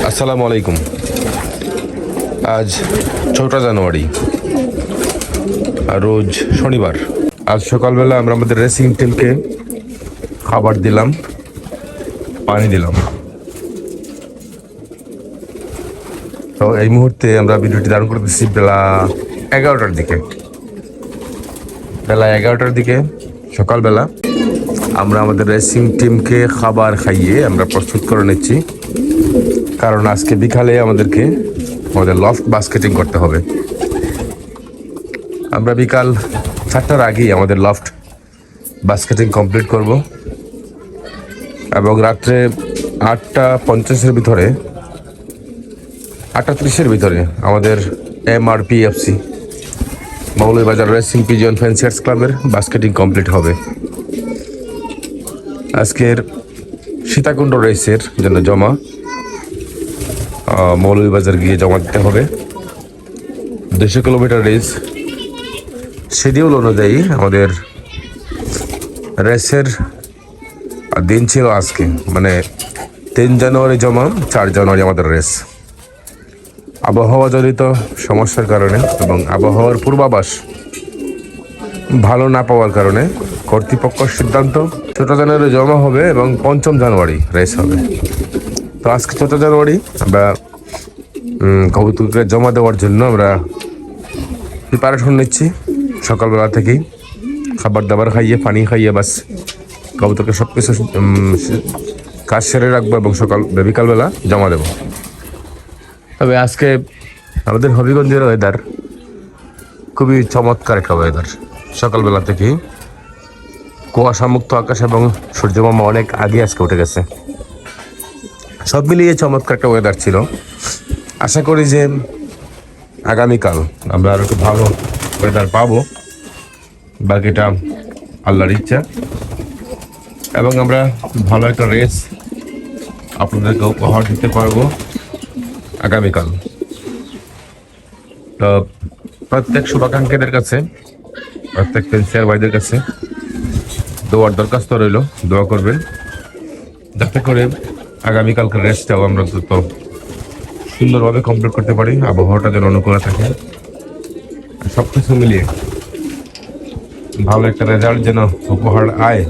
আসসালামু আলাইকুম। আজ 4 জানুয়ারি, রোজ শনিবার। আজ সকালবেলা আমরা আমাদের রেসিং টিমকে খাবার দিলাম, পানি দিলাম। তো এই মুহূর্তে আমরা ভিডিওটি ধারণ করতেছি বেলা 11টার দিকে। সকালবেলা আমরা আমাদের রেসিং টিমকে খাবার খাইয়ে আমরা প্রস্তুত করে নিচ্ছি, কারণ আজকে বিকালে আমাদেরকে আমাদের লফট বাস্কেটিং করতে হবে। আমরা বিকাল 4টার আগেই আমাদের লফট বাস্কেটিং কমপ্লিট করব এবং রাত্রে 8:50-এর ভিতরে 8:30-এর ভিতরে আমাদের MRPFC মৌলভীবাজার রেসিং পিজিয়ন ফ্যান্সিয়ার্স ক্লাবের বাস্কেটিং কমপ্লিট হবে। আজকের সীতাকুণ্ড রেসের জন্য জমা মৌলভীবাজার গিয়ে জমা দিতে হবে। 200 কিলোমিটার রেস শিডিউল অনুযায়ী আমাদের রেসের দিন ছিল আজকে, মানে 3 জানুয়ারি জমা, 4 জানুয়ারি আমাদের রেস। আবহাওয়া জনিত সমস্যার কারণে এবং আবহাওয়ার পূর্বাভাস ভালো না পাওয়ার কারণে কর্তৃপক্ষের সিদ্ধান্ত 4 জানুয়ারি জমা হবে এবং 5 জানুয়ারি রেস হবে। তো আজকে 4 জানুয়ারি আমরা কবুতরকে জমা দেওয়ার জন্য আমরা প্রিপারেশন নিচ্ছি। সকালবেলা থেকেই খাবার দাবার খাইয়ে, পানি খাইয়ে বাস কবুতরকে সব কিছু কাজ সেরে রাখবো এবং বিকালবেলা জমা দেব। তবে আজকে আমাদের হবিগঞ্জের ওয়েদার খুবই চমৎকার একটা ওয়েদার। সকালবেলা থেকেই কুয়াশামুক্ত আকাশ এবং সূর্যমামা অনেক আগে আজকে উঠে গেছে। সব মিলিয়ে চমৎকার একটা ওয়েদার ছিল। আশা করি যে আগামীকাল আমরা আরো একটু ভালো ওয়েদার পাবো, বাকিটা আল্লাহর ইচ্ছা, এবং আমরা ভালো একটা রেস আপনাদেরকে উপহার দিতে পারবো আগামীকাল। তো প্রত্যেক শুভাকাঙ্ক্ষীদের কাছে, প্রত্যেক ফ্যান্সিয়ার ভাইদের কাছে দোয়ার দরখাস্ত রইল, দোয়া করবেন যাতে করে আগামীকালকার রেসটাও আমরা দ্রুত সুন্দরভাবে কমপ্লিট করতে পারি, আবহাওয়াটা যেন অনুকূলে থাকে। সব কিছু মিলিয়ে ভালো একটা রেজাল্ট যেন উপহার আয়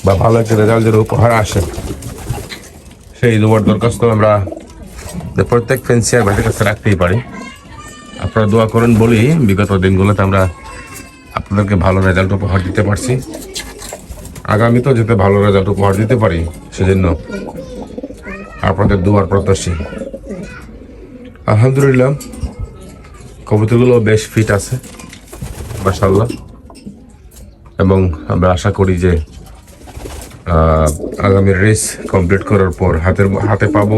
বা ভালো একটা রেজাল্ট যেন উপহার আসে, সেই দোয়ার দরখাস্ত আমরা প্রত্যেক ফ্যান্সিয়ার ভাইদের কাছে রাখতেই পারি। আপনারা দোয়া করেন বলি বিগত দিনগুলোতে আমরা আপনাদেরকে ভালো রেজাল্ট উপহার দিতে পারছি। আগামীতেও যাতে ভালো রেজাল্ট উপহার দিতে পারি সেজন্য আপনাদের দোয়ার প্রত্যাশী। আলহামদুলিল্লাহ, কবুতরগুলো বেশ ফিট আছে মাশাআল্লাহ, এবং আমরা আশা করি যে আগামী রেস কমপ্লিট করার পর হাতে পাবো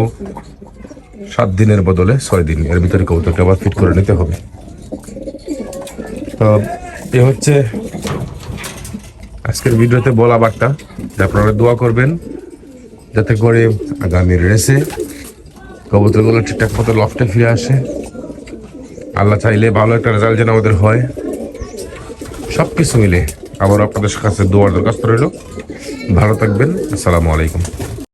7 দিনের বদলে 6 দিন। এর ভিতরে কবুতরকে আবার ফিট করে নিতে হবে। তো এ হচ্ছে আজকের ভিডিওতে বলা বার্তা, যে আপনারা দোয়া করবেন যাতে করে আগামী রেসে কবুতরগুলো ঠিকঠাক মতো লফটে ফিরে আসে। আল্লাহ চাইলে ভালো একটা রেজাল্ট যেন আমাদের হয়। সব কিছু মিলে আবার আপনাদের কাছে দোয়ার দরখাস্ত রইল। ভালো থাকবেন। আসসালামু আলাইকুম।